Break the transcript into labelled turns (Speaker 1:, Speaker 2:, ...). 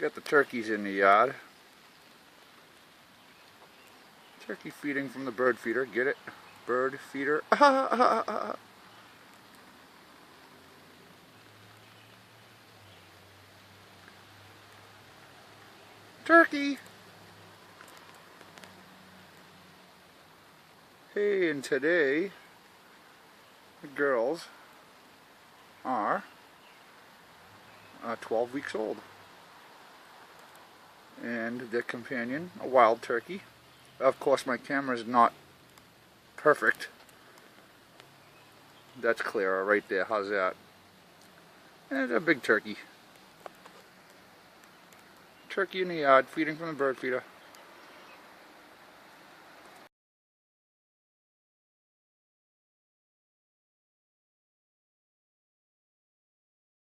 Speaker 1: got the turkeys in the yard. Turkey feeding from the bird feeder. Get it? Bird feeder. Turkey! Hey, and today the girls are 12 weeks old. And their companion, a wild turkey. Of course, my camera is not perfect. That's Clara right there. How's that? And a big turkey. Turkey in the yard, feeding from the bird feeder.